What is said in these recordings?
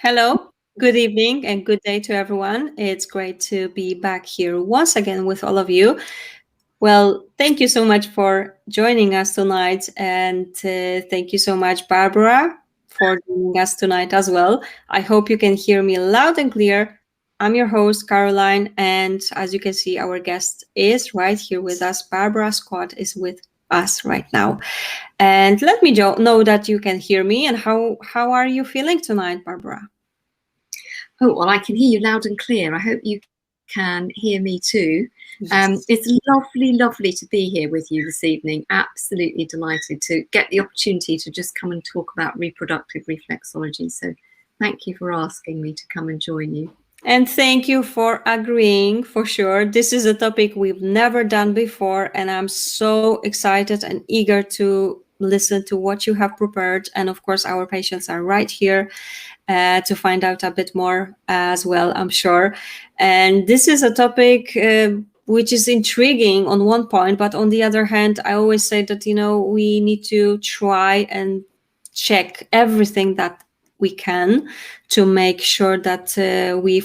Hello, good evening, and good day to everyone. It's great to be back here once again with all of you. Well, thank you so much for joining us tonight, and thank you so much, Barbara, for joining us tonight as well. I hope you can hear me loud and clear. I'm your host, Caroline, and as you can see, our guest is right here with us. Barbara Scott is with us right now. And let me know that you can hear me, and how are you feeling tonight, Barbara? Oh, well, I can hear you loud and clear. I hope you can hear me too. Yes. It's lovely to be here with you this evening. Absolutely delighted to get the opportunity to just come and talk about reproductive reflexology. So thank you for asking me to come and join you. And thank you for agreeing, for sure. This is a topic we've never done before, and I'm so excited and eager to listen to what you have prepared. And of course, our patients are right here to find out a bit more as well, I'm sure. And this is a topic which is intriguing on one point, but on the other hand, I always say that, we need to try and check everything that we can to make sure that we,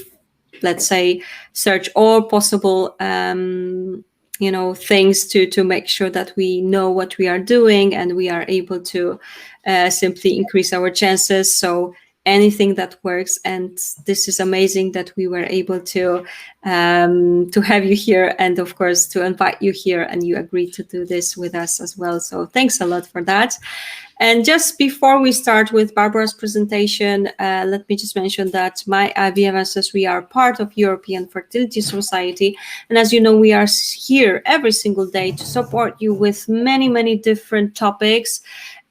let's say, search all possible things to make sure that we know what we are doing and we are able to simply increase our chances. So anything that works, and this is amazing that we were able to have you here, and of course to invite you here, and you agreed to do this with us as well. So thanks a lot for that. And just before we start with Barbara's presentation, let me just mention that my IVMSS, we are part of European Fertility Society. And as you know, we are here every single day to support you with many different topics.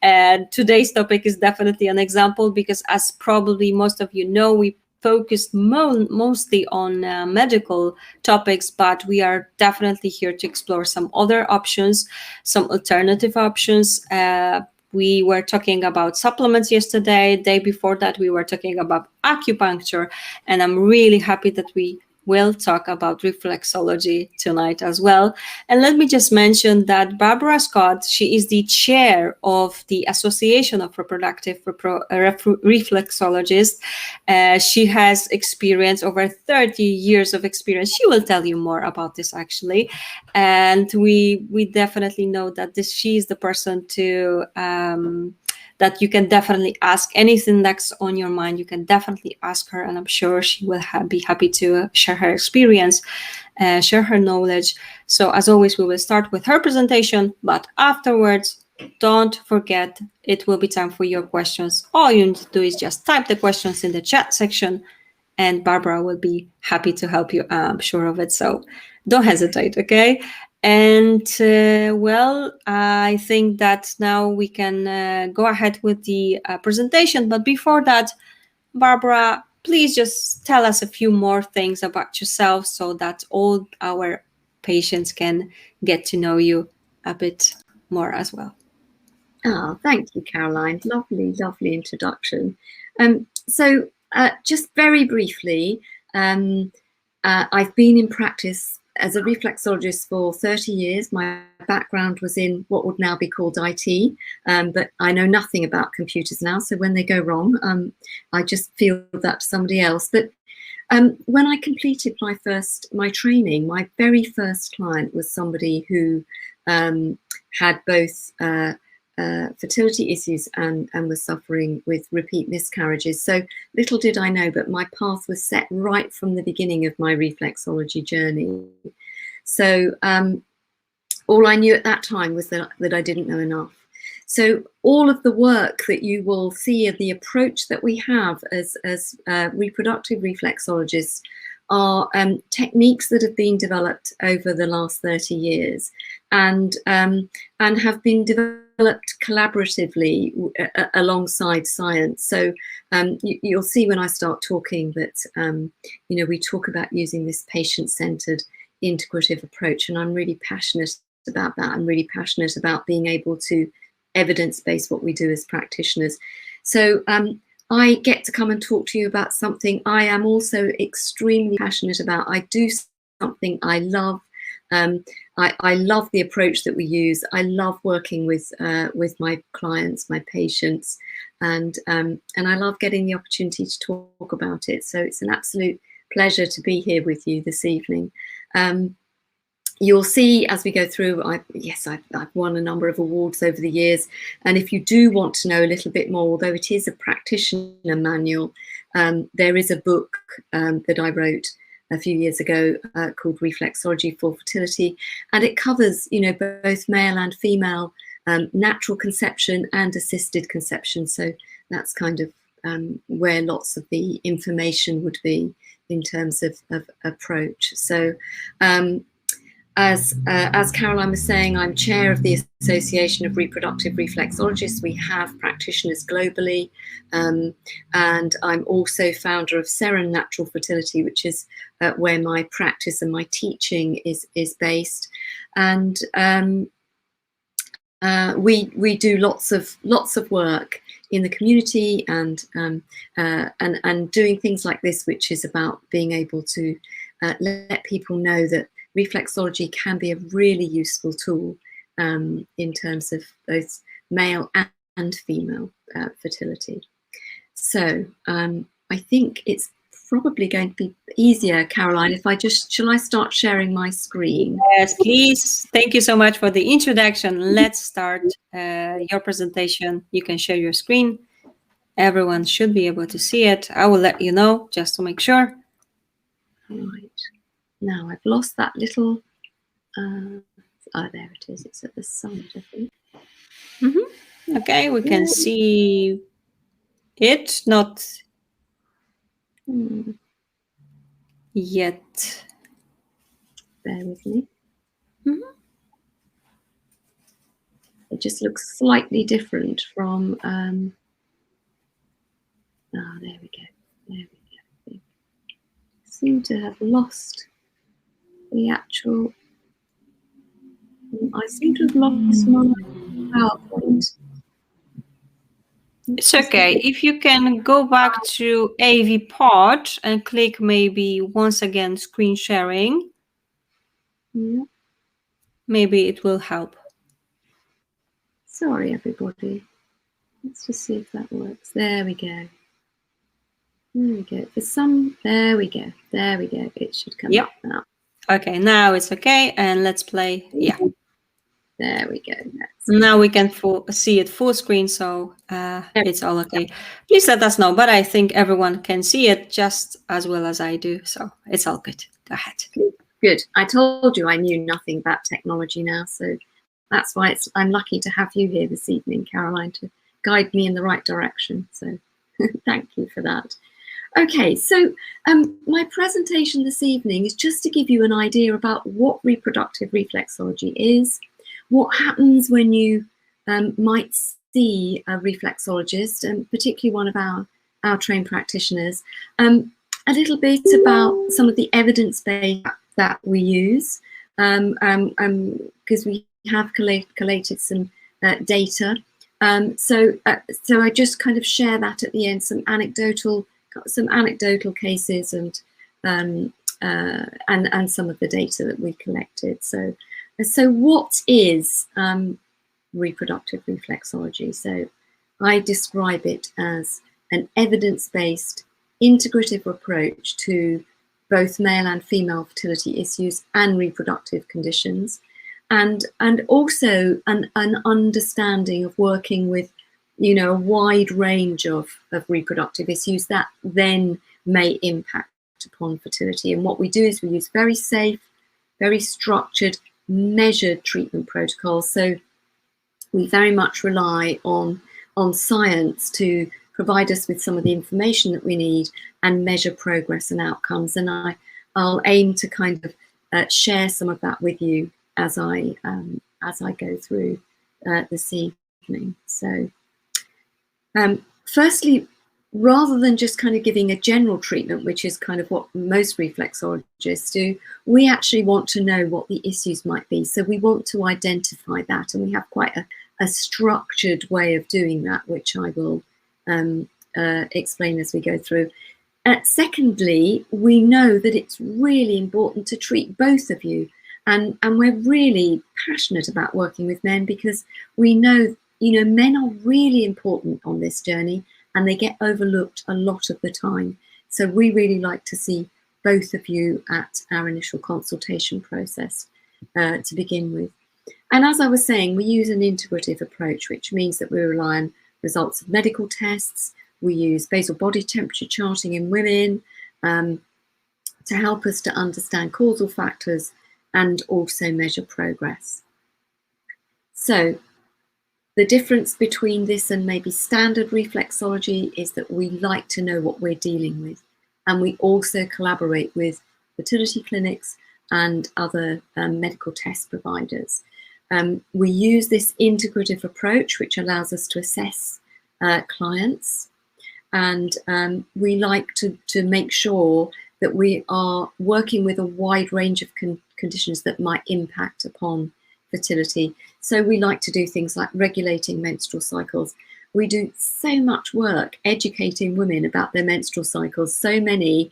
And today's topic is definitely an example because, as probably most of you know, we focused mostly on medical topics, but we are definitely here to explore some other options, some alternative options. We were talking about supplements yesterday. Day before that, we were talking about acupuncture. And I'm really happy that we will talk about reflexology tonight as well. And let me just mention that Barbara Scott, she is the chair of the Association of Reproductive Reflexologists. She has experience, over 30 years of experience. She will tell you more about this actually. And we definitely know that she is the person to that you can definitely ask anything that's on your mind. You can definitely ask her, and I'm sure she will be happy to share her experience, share her knowledge. So as always, we will start with her presentation, but afterwards, don't forget, it will be time for your questions. All you need to do is just type the questions in the chat section, and Barbara will be happy to help you. I'm sure of it. So don't hesitate, okay? And well, I think that now we can go ahead with the presentation. But before that, Barbara, please just tell us a few more things about yourself so that all our patients can get to know you a bit more as well. Oh, thank you, Caroline. Lovely introduction. So just very briefly, I've been in practice as a reflexologist for 30 years. My background was in what would now be called IT, but I know nothing about computers now. So when they go wrong, I just feel that somebody else. But when I completed my training, my very first client was somebody who had both fertility issues and was suffering with repeat miscarriages. So little did I know, but my path was set right from the beginning of my reflexology journey. So all I knew at that time was that I didn't know enough. So all of the work that you will see and the approach that we have as reproductive reflexologists are techniques that have been developed over the last 30 years and have been developed collaboratively alongside science. So you'll see when I start talking that we talk about using this patient-centered integrative approach, and I'm really passionate about that. I'm really passionate about being able to evidence-base what we do as practitioners. So I get to come and talk to you about something I am also extremely passionate about. I do something I love. I love the approach that we use. I love working with my clients, my patients, and I love getting the opportunity to talk about it. So it's an absolute pleasure to be here with you this evening. You'll see as we go through, I've won a number of awards over the years. And if you do want to know a little bit more, although it is a practitioner manual, there is a book that I wrote a few years ago called Reflexology for Fertility. And it covers, both male and female natural conception and assisted conception. So that's kind of where lots of the information would be in terms of approach. So as Caroline was saying, I'm chair of the Association of Reproductive Reflexologists. We have practitioners globally, and I'm also founder of Seren Natural Fertility, which is where my practice and my teaching is based. And we do lots of work in the community and doing things like this, which is about being able to let people know that reflexology can be a really useful tool in terms of both male and female fertility. So I think it's probably going to be easier, Caroline, if shall I start sharing my screen? Yes, please. Thank you so much for the introduction. Let's start your presentation. You can share your screen. Everyone should be able to see it. I will let you know just to make sure. Right. Now I've lost that little, oh, there it is. It's at the side, I think. Mm-hmm. Okay, we can see it, not yet. Bear with me. Mm-hmm. It just looks slightly different from, there we go. There we go. I seem to have lost the actual, I seem to have lost my PowerPoint. It's okay. If you can go back to AV Pod and click maybe once again screen sharing, Yeah. maybe it will help. Sorry, everybody. Let's just see if that works. There we go. There we go. There we go. There we go. It should come up now. Okay, now it's okay. And let's play. Yeah. There we go. Now we can see it full screen, so it's all okay. Please let us know, but I think everyone can see it just as well as I do, so it's all good. Go ahead. Good. I told you I knew nothing about technology now, so that's why I'm lucky to have you here this evening, Caroline, to guide me in the right direction. So thank you for that. Okay, so my presentation this evening is just to give you an idea about what reproductive reflexology is, what happens when you might see a reflexologist, and particularly one of our trained practitioners, a little bit about some of the evidence base that we use, because we have collated some data. So I just kind of share that at the end, some anecdotal cases and some of the data that we collected. So what is reproductive reflexology? So I describe it as an evidence-based integrative approach to both male and female fertility issues and reproductive conditions, and also an understanding of working with a wide range of reproductive issues that then may impact upon fertility. And what we do is we use very safe, very structured, measured treatment protocols. So we very much rely on science to provide us with some of the information that we need and measure progress and outcomes. And I'll aim to kind of share some of that with you as I go through this evening. So firstly, rather than just kind of giving a general treatment, which is kind of what most reflexologists do, we actually want to know what the issues might be. So we want to identify that, and we have quite a structured way of doing that, which I will explain as we go through. Secondly, we know that it's really important to treat both of you And we're really passionate about working with men because we know, men are really important on this journey and they get overlooked a lot of the time. So we really like to see both of you at our initial consultation process to begin with. And as I was saying, we use an integrative approach, which means that we rely on results of medical tests. We use basal body temperature charting in women to help us to understand causal factors and also measure progress. So the difference between this and maybe standard reflexology is that we like to know what we're dealing with. And we also collaborate with fertility clinics and other medical test providers. We use this integrative approach, which allows us to assess clients. And we like to make sure that we are working with a wide range of conditions that might impact upon fertility. So we like to do things like regulating menstrual cycles. We do so much work educating women about their menstrual cycles. So many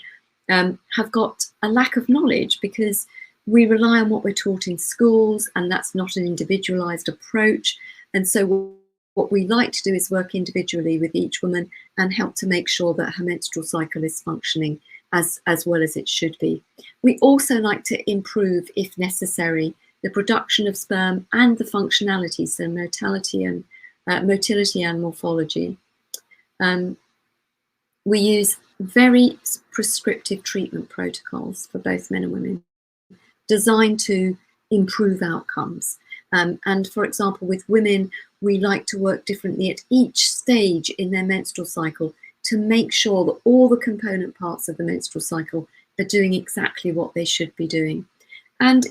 have got a lack of knowledge because we rely on what we're taught in schools, and that's not an individualized approach. And so what we like to do is work individually with each woman and help to make sure that her menstrual cycle is functioning as well as it should be. We also like to improve, if necessary, the production of sperm and the functionality, so motility and morphology. We use very prescriptive treatment protocols for both men and women, designed to improve outcomes. And for example, with women, we like to work differently at each stage in their menstrual cycle to make sure that all the component parts of the menstrual cycle are doing exactly what they should be doing. And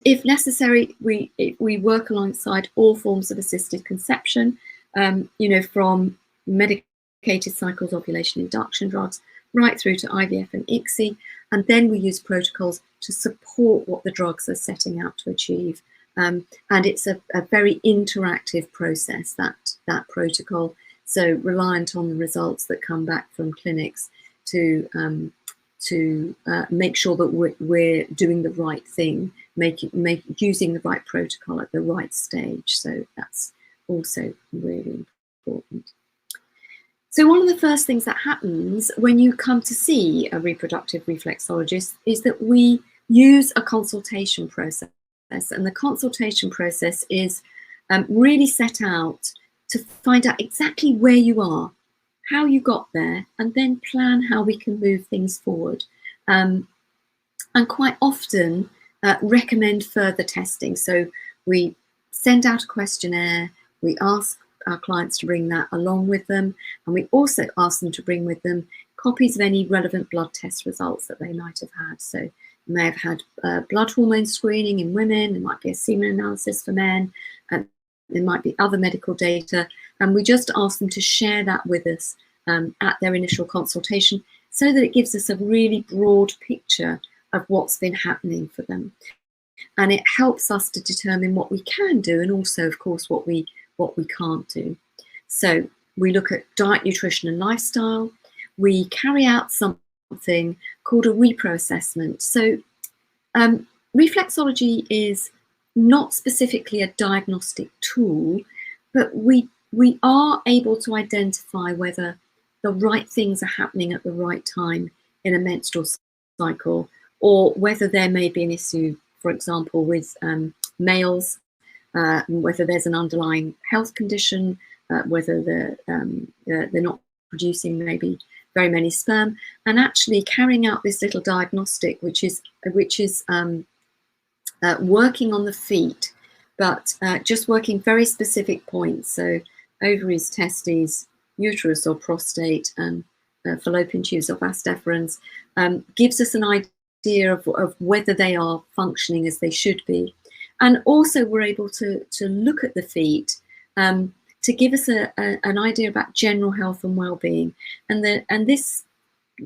if necessary, we work alongside all forms of assisted conception, from medicated cycles, ovulation induction drugs, right through to IVF and ICSI. And then we use protocols to support what the drugs are setting out to achieve. And it's a very interactive process, that protocol. So reliant on the results that come back from clinics to make sure that we're doing the right thing, using the right protocol at the right stage. So that's also really important. So one of the first things that happens when you come to see a reproductive reflexologist is that we use a consultation process. And the consultation process is really set out to find out exactly where you are, how you got there, and then plan how we can move things forward. And quite often recommend further testing. So we send out a questionnaire, we ask our clients to bring that along with them, and we also ask them to bring with them copies of any relevant blood test results that they might have had. So you may have had blood hormone screening in women, there might be a semen analysis for men, and there might be other medical data, and we just ask them to share that with us at their initial consultation so that it gives us a really broad picture of what's been happening for them. And it helps us to determine what we can do and also, of course, what we can't do. So we look at diet, nutrition and lifestyle. We carry out something called a repro assessment. So reflexology is not specifically a diagnostic tool, but we are able to identify whether the right things are happening at the right time in a menstrual cycle, or whether there may be an issue, for example, with males, whether there's an underlying health condition, whether they're not producing maybe very many sperm, and actually carrying out this little diagnostic, which is working on the feet, but just working very specific points. So ovaries, testes, uterus or prostate, and fallopian tubes or vas deferens, gives us an idea of whether they are functioning as they should be. And also we're able to look at the feet to give us an idea about general health and well-being. And this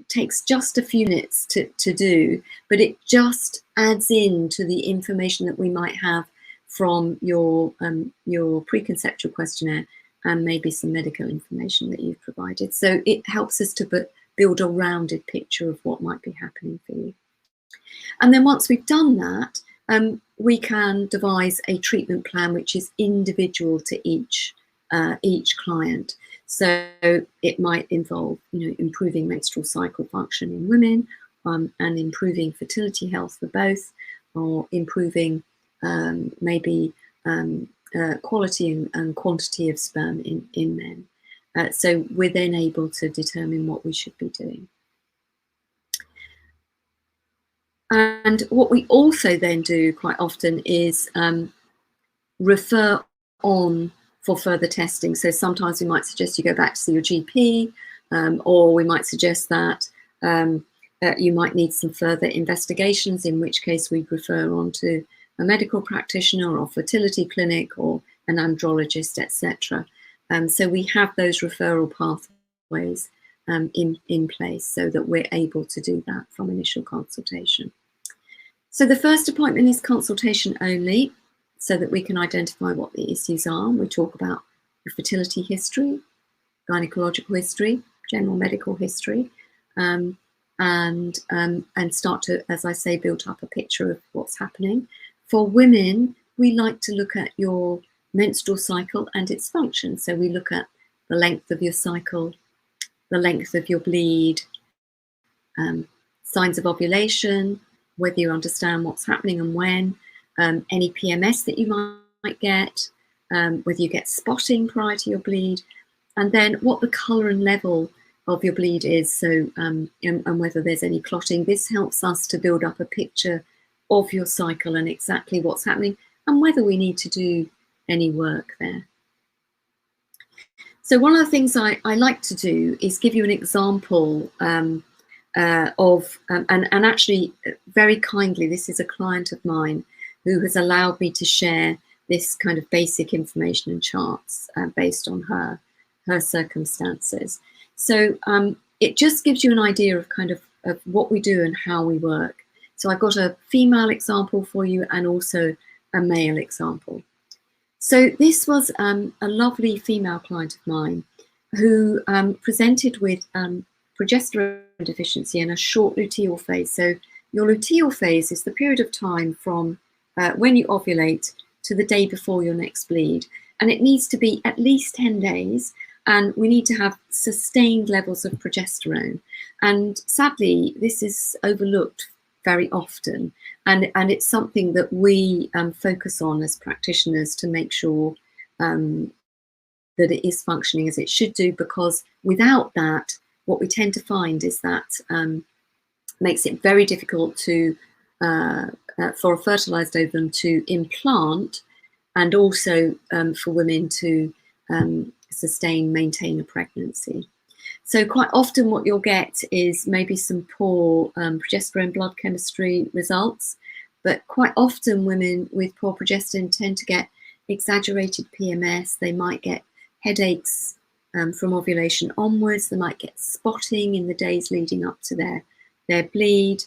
takes just a few minutes to do, but it just adds in to the information that we might have from your preconceptual questionnaire and maybe some medical information that you've provided. So it helps us to build a rounded picture of what might be happening for you. And then once we've done that, we can devise a treatment plan which is individual to each client. So it might involve, improving menstrual cycle function in women, and improving fertility health for both, or improving maybe quality and quantity of sperm in men. So we're then able to determine what we should be doing. And what we also then do quite often is refer on for further testing. So sometimes we might suggest you go back to see your GP, or we might suggest that you might need some further investigations, in which case we'd refer on to a medical practitioner or fertility clinic or an andrologist, etc. So we have those referral pathways in place so that we're able to do that from initial consultation. So the first appointment is consultation only, so that we can identify what the issues are. We talk about your fertility history, gynecological history, general medical history, and start to, as I say, build up a picture of what's happening. For women, we like to look at your menstrual cycle and its function. So we look at the length of your cycle, the length of your bleed, signs of ovulation, whether you understand what's happening and when, any PMS that you might get, whether you get spotting prior to your bleed, and then what the colour and level of your bleed is, so and whether there's any clotting. This helps us to build up a picture of your cycle and exactly what's happening and whether we need to do any work there. So one of the things I like to do is give you an example of, and actually very kindly, this is a client of mine who has allowed me to share this kind of basic information and charts based on her circumstances. So it just gives you an idea of kind of what we do and how we work. So I've got a female example for you and also a male example. So this was a lovely female client of mine who presented with progesterone deficiency and a short luteal phase. So your luteal phase is the period of time from when you ovulate to the day before your next bleed. And it needs to be at least 10 days. And we need to have sustained levels of progesterone. And sadly, this is overlooked very often. And it's something that we focus on as practitioners to make sure that it is functioning as it should do, because without that, what we tend to find is that makes it very difficult to for a fertilized ovum to implant, and also for women to maintain a pregnancy. So quite often what you'll get is maybe some poor progesterone blood chemistry results, but quite often women with poor progesterone tend to get exaggerated PMS. They might get headaches from ovulation onwards. They might get spotting in the days leading up to their bleed.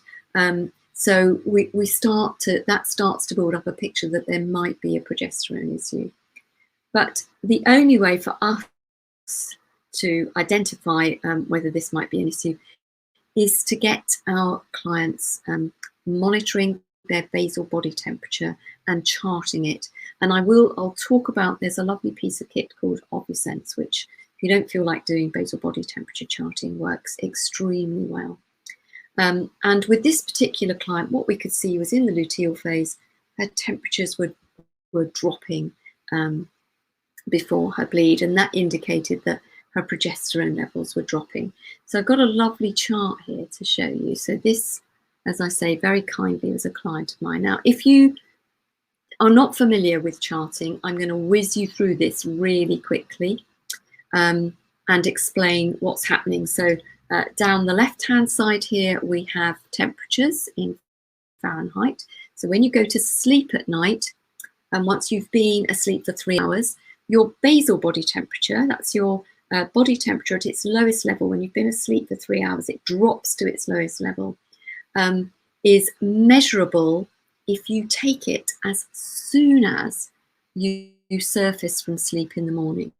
So that starts to build up a picture that there might be a progesterone issue. But the only way for us to identify whether this might be an issue is to get our clients monitoring their basal body temperature and charting it. And I'll talk about, there's a lovely piece of kit called Ovusense, which if you don't feel like doing basal body temperature charting, works extremely well. And with this particular client, what we could see was in the luteal phase, her temperatures were dropping before her bleed, and that indicated that her progesterone levels were dropping. So I've got a lovely chart here to show you. So this, as I say, very kindly was a client of mine. Now, if you are not familiar with charting, I'm going to whiz you through this really quickly and explain what's happening. So down the left-hand side here, we have temperatures in Fahrenheit. So when you go to sleep at night, and once you've been asleep for 3 hours, your basal body temperature, that's your body temperature at its lowest level. When you've been asleep for 3 hours, it drops to its lowest level, is measurable if you take it as soon as you surface from sleep in the morning.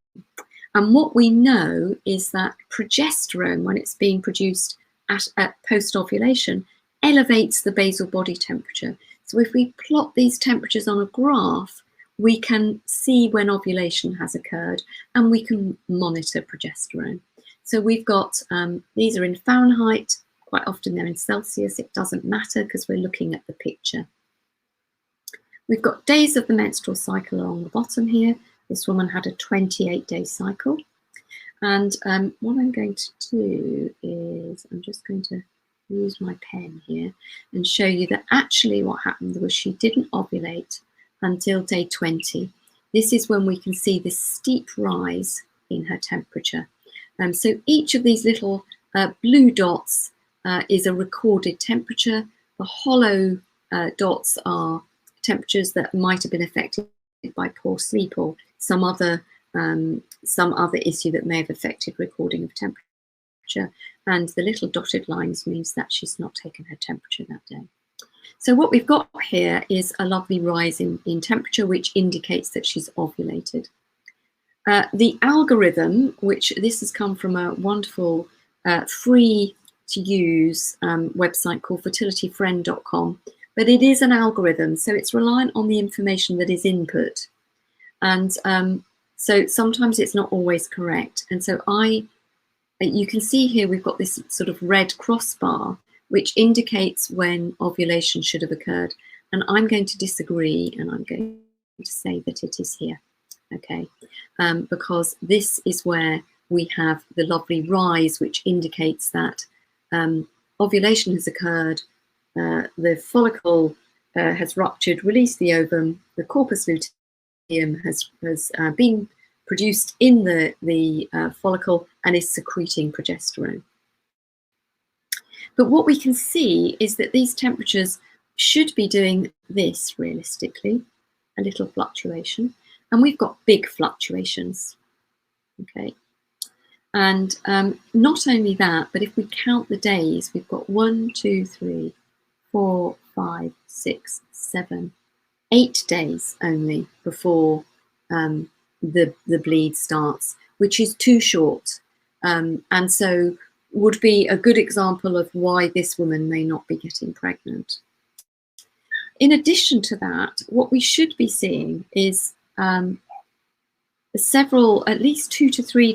And what we know is that progesterone, when it's being produced at post-ovulation, elevates the basal body temperature. So if we plot these temperatures on a graph, we can see when ovulation has occurred, and we can monitor progesterone. So we've got, these are in Fahrenheit, quite often they're in Celsius, it doesn't matter because we're looking at the picture. We've got days of the menstrual cycle along the bottom here. This woman had a 28-day cycle. And what I'm going to do is, I'm just going to use my pen here and show you that actually what happened was she didn't ovulate until day 20. This is when we can see this steep rise in her temperature. So each of these little blue dots is a recorded temperature. The hollow dots are temperatures that might have been affected by poor sleep or some other issue that may have affected recording of temperature. And the little dotted lines means that she's not taken her temperature that day. So what we've got here is a lovely rise in temperature, which indicates that she's ovulated. The algorithm, which this has come from a wonderful free to use website called fertilityfriend.com, but it is an algorithm, so it's reliant on the information that is input. And so sometimes it's not always correct. And so you can see here we've got this sort of red crossbar, which indicates when ovulation should have occurred. And I'm going to disagree, and I'm going to say that it is here, okay? Because this is where we have the lovely rise, which indicates that ovulation has occurred, the follicle has ruptured, released the ovum, the corpus luteum has been produced in the follicle and is secreting progesterone. But what we can see is that these temperatures should be doing this realistically, a little fluctuation, and we've got big fluctuations, okay? And not only that, but if we count the days, we've got 1, 2, 3, 4, 5, 6, 7, 8 days only before the bleed starts, which is too short. And so would be a good example of why this woman may not be getting pregnant. In addition to that, what we should be seeing is at least 2 to 3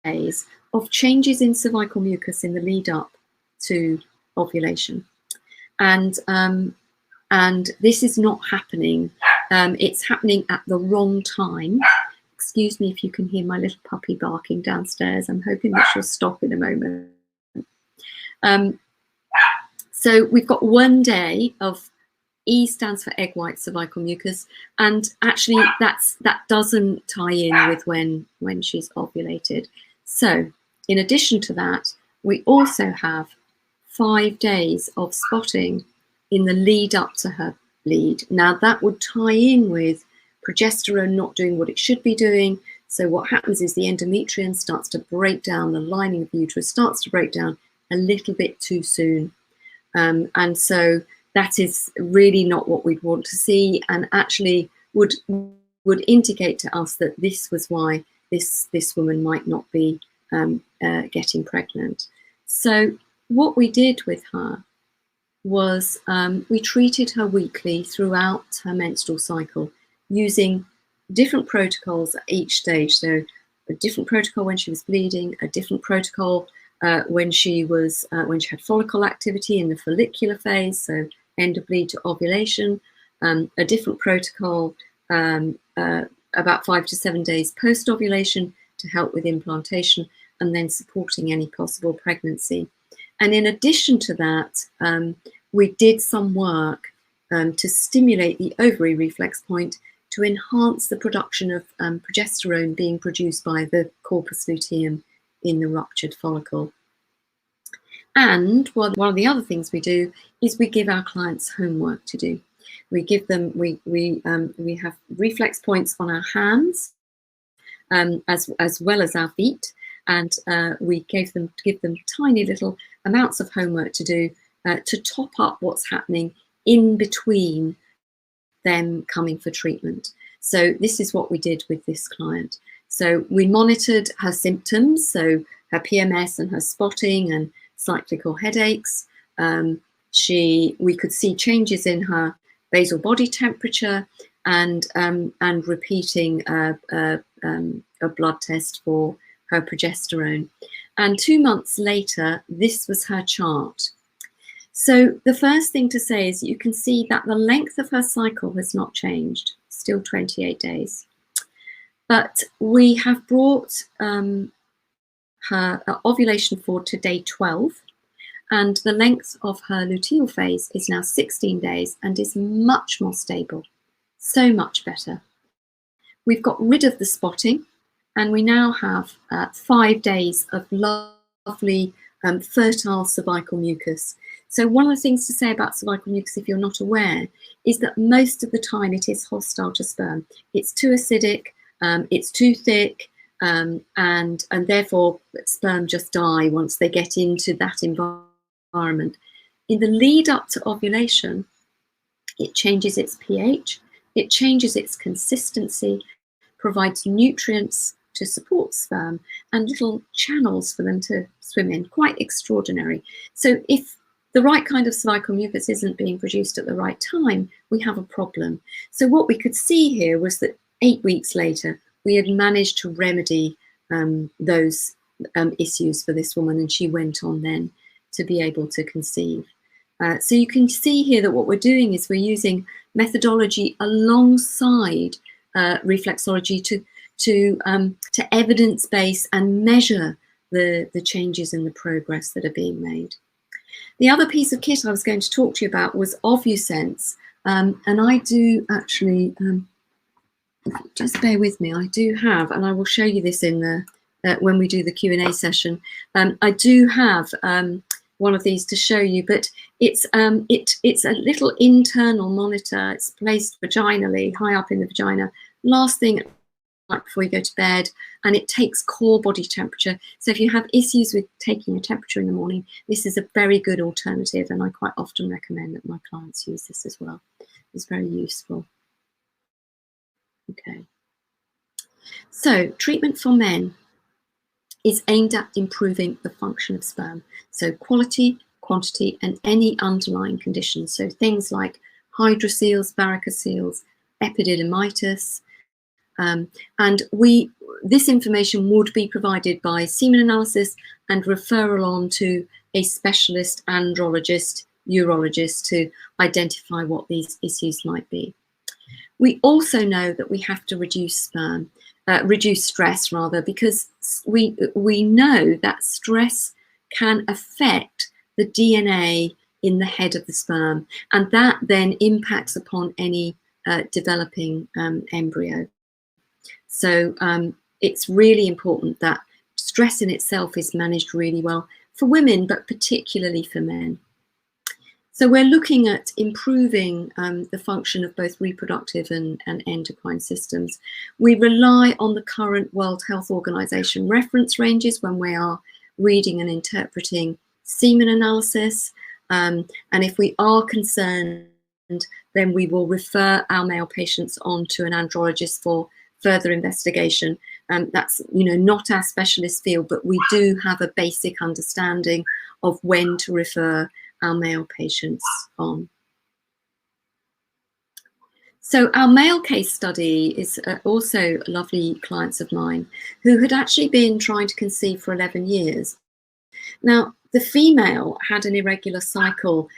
days of changes in cervical mucus in the lead up to ovulation. And this is not happening. It's happening at the wrong time. Excuse me if you can hear my little puppy barking downstairs. I'm hoping that she'll stop in a moment. So we've got 1 day of E stands for egg white cervical mucus, and actually that doesn't tie in with when she's ovulated. So in addition to that, we also have 5 days of spotting in the lead up to her bleed. Now that would tie in with progesterone not doing what it should be doing. So what happens is the endometrium starts to break down, the lining of the uterus starts to break down a little bit too soon. And so that is really not what we'd want to see, and actually would indicate to us that this was why this woman might not be getting pregnant. So what we did with her was we treated her weekly throughout her menstrual cycle using different protocols at each stage. So a different protocol when she was bleeding, a different protocol when she had follicle activity in the follicular phase, so end of bleed to ovulation, a different protocol about 5 to 7 days post-ovulation to help with implantation, and then supporting any possible pregnancy. And in addition to that, we did some work to stimulate the ovary reflex point to enhance the production of progesterone being produced by the corpus luteum in the ruptured follicle. And one of the other things we do is we give our clients homework to do. We give them, we have reflex points on our hands as well as our feet, and we give them tiny little amounts of homework to do to top up what's happening in between them coming for treatment. So this is what we did with this client. So we monitored her symptoms, so her PMS and her spotting and cyclical headaches. We could see changes in her basal body temperature, and repeating a blood test for her progesterone. And 2 months later, this was her chart. So the first thing to say is you can see that the length of her cycle has not changed, still 28 days. But we have brought her ovulation forward to day 12, and the length of her luteal phase is now 16 days and is much more stable, so much better. We've got rid of the spotting, and we now have 5 days of lovely fertile cervical mucus. So one of the things to say about cervical mucus, if you're not aware, is that most of the time it is hostile to sperm. It's too acidic, it's too thick, and therefore sperm just die once they get into that environment. In the lead up to ovulation, it changes its pH, it changes its consistency, provides nutrients to support sperm and little channels for them to swim in. Quite extraordinary. So if the right kind of cervical mucus isn't being produced at the right time, we have a problem. So what we could see here was that 8 weeks later, we had managed to remedy those issues for this woman, and she went on then to be able to conceive. So you can see here that what we're doing is we're using methodology alongside reflexology to evidence base and measure the changes in the progress that are being made. The other piece of kit I was going to talk to you about was OvuSense, and I do actually, just bear with me, I do have, and I will show you this in the when we do the Q&A session. I do have one of these to show you, but it's a little internal monitor. It's placed vaginally, high up in the vagina, last thing right before you go to bed, and it takes core body temperature. So if you have issues with taking a temperature in the morning, this is a very good alternative, and I quite often recommend that my clients use this as well. It's very useful. Okay. So treatment for men is aimed at improving the function of sperm. So quality, quantity, and any underlying conditions. So things like hydroceles, varicoceles, epididymitis. And this information would be provided by semen analysis and referral on to a specialist andrologist, urologist, to identify what these issues might be. We also know that we have to reduce stress rather, because we know that stress can affect the DNA in the head of the sperm, and that then impacts upon any developing embryo. So it's really important that stress in itself is managed really well for women, but particularly for men. So we're looking at improving the function of both reproductive and endocrine systems. We rely on the current World Health Organization reference ranges when we are reading and interpreting semen analysis. And if we are concerned, then we will refer our male patients on to an andrologist for further investigation. That's not our specialist field, but we do have a basic understanding of when to refer our male patients on. So our male case study is also lovely clients of mine who had actually been trying to conceive for 11 years. Now, the female had an irregular cycle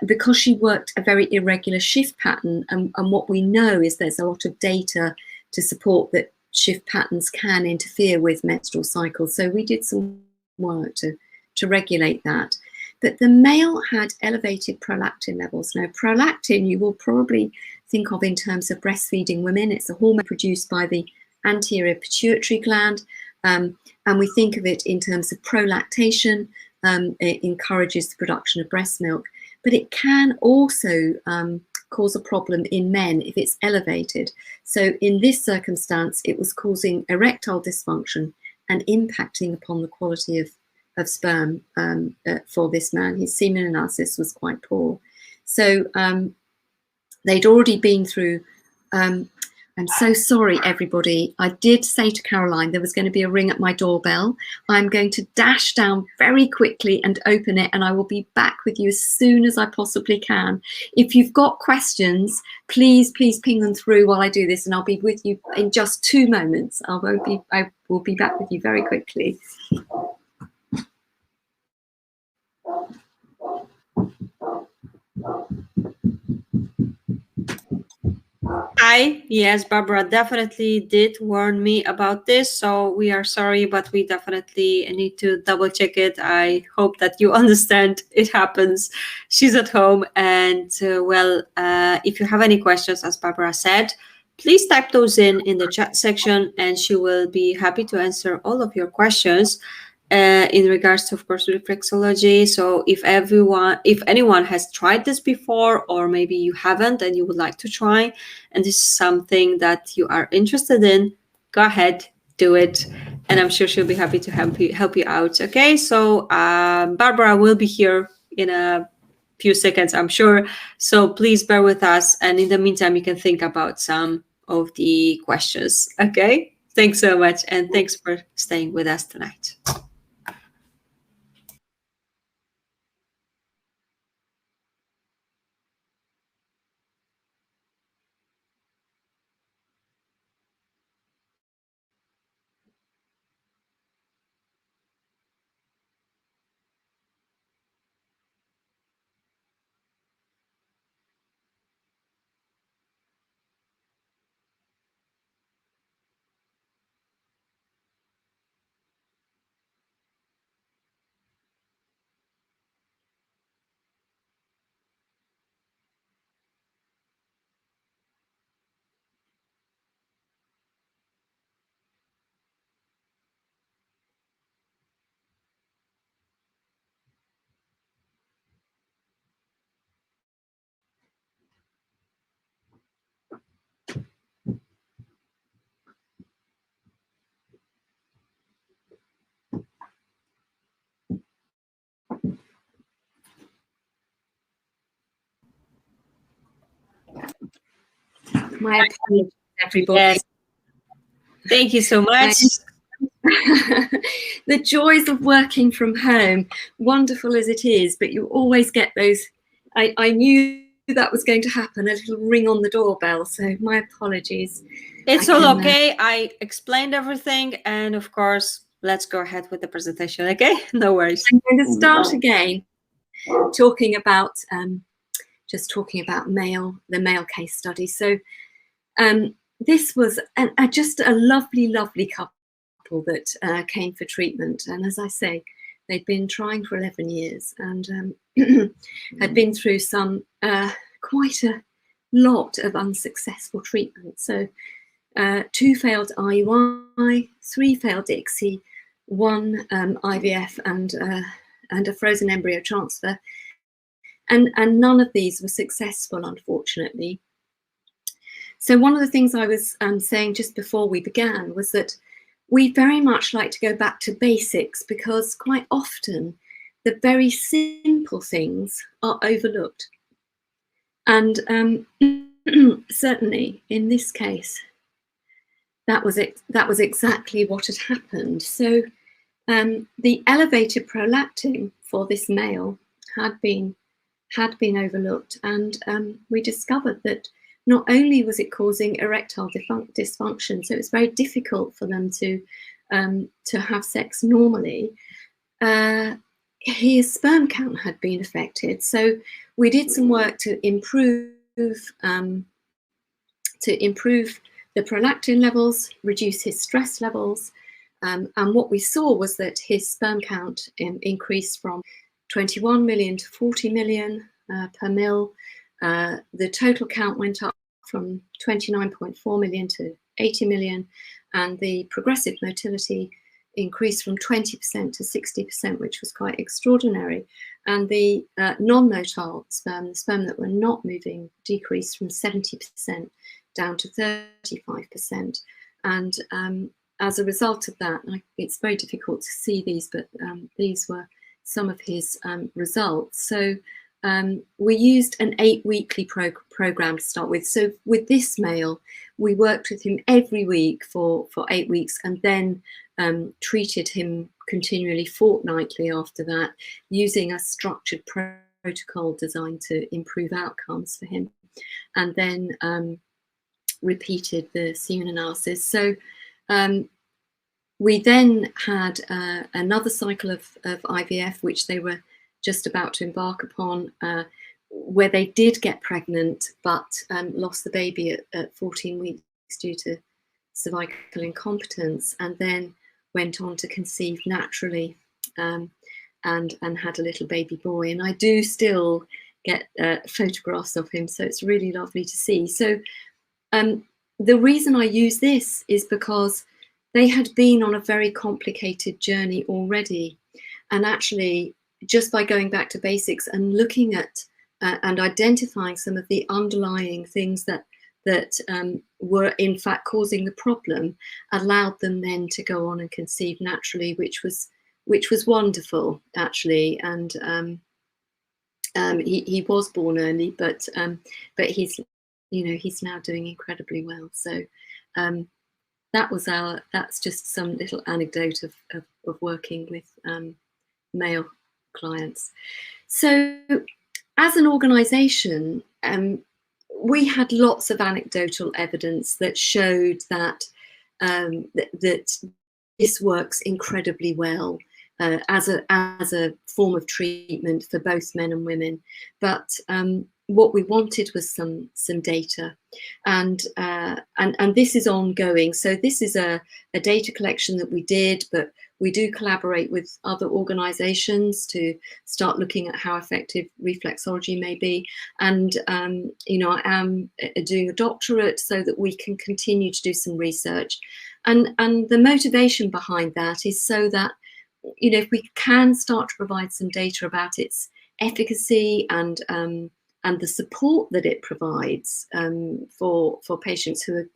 because she worked a very irregular shift pattern, and what we know is there's a lot of data to support that shift patterns can interfere with menstrual cycles. So we did some work to regulate that. But the male had elevated prolactin levels. Now, prolactin you will probably think of in terms of breastfeeding women. It's a hormone produced by the anterior pituitary gland, and we think of it in terms of prolactation. It encourages the production of breast milk, but it can also cause a problem in men if it's elevated. So in this circumstance, it was causing erectile dysfunction and impacting upon the quality of sperm for this man. His semen analysis was quite poor. So they'd already been through I'm so sorry, everybody. I did say to Caroline there was going to be a ring at my doorbell. I'm going to dash down very quickly and open it, and I will be back with you as soon as I possibly can. If you've got questions, please ping them through while I do this, and I'll be with you in just 2 moments. I will be back with you very quickly. Hi. Yes, Barbara definitely did warn me about this, so we are sorry, but we definitely need to double check it. I hope that you understand it happens. She's at home, and if you have any questions, as Barbara said, please type those in the chat section, and she will be happy to answer all of your questions. In regards to, of course, reflexology. So if anyone has tried this before, or maybe you haven't and you would like to try, and this is something that you are interested in, go ahead, do it. And I'm sure she'll be happy to help you out. Okay, so Barbara will be here in a few seconds, I'm sure. So please bear with us. And in the meantime, you can think about some of the questions. Okay, thanks so much. And thanks for staying with us tonight. My apologies, everybody. Yes. Thank you so much. The joys of working from home, wonderful as it is, but you always get those. I knew that was going to happen, a little ring on the doorbell, so my apologies. It's all okay. I explained everything, and of course, let's go ahead with the presentation, okay? No worries. I'm going to start again talking about the male case study. So this was just a lovely couple that came for treatment, and as I say, they'd been trying for 11 years and had been through some quite a lot of unsuccessful treatment. So 2 failed IUI, 3 failed ICSI, 1 IVF and a frozen embryo transfer, and none of these were successful, unfortunately. So one of the things I was saying just before we began was that we very much like to go back to basics, because quite often the very simple things are overlooked. And certainly in this case, that was exactly what had happened. So the elevated prolactin for this male had been overlooked, and we discovered that not only was it causing erectile dysfunction, so it's very difficult for them to have sex normally, his sperm count had been affected. So we did some work to improve the prolactin levels, reduce his stress levels, and what we saw was that his sperm count increased from 21 million to 40 million per mil. The total count went up from 29.4 million to 80 million, and the progressive motility increased from 20% to 60%, which was quite extraordinary. And the non-motile sperm, the sperm that were not moving, decreased from 70% down to 35%. And as a result of that, it's very difficult to see these, but these were some of his results. So we used an 8-weekly program to start with. So with this male, we worked with him every week for 8 weeks, and then treated him continually fortnightly after that, using a structured protocol designed to improve outcomes for him, and then repeated the semen analysis. So we then had another cycle of IVF, which they were just about to embark upon, where they did get pregnant, but lost the baby at 14 weeks due to cervical incompetence, and then went on to conceive naturally, and had a little baby boy. And I do still get photographs of him, so it's really lovely to see. So the reason I use this is because they had been on a very complicated journey already, and actually just by going back to basics and looking at and identifying some of the underlying things that were in fact causing the problem, allowed them then to go on and conceive naturally, which was wonderful actually. And he was born early, but he's now doing incredibly well. So that's just some little anecdote of working with male clients. So as an organization, we had lots of anecdotal evidence that showed that that this works incredibly well as a form of treatment for both men and women. But what we wanted was some data, and this is ongoing. So this is a data collection that we did, but we do collaborate with other organizations to start looking at how effective reflexology may be. And I am doing a doctorate so that we can continue to do some research. And the motivation behind that is so that, if we can start to provide some data about its efficacy and the support that it provides for patients who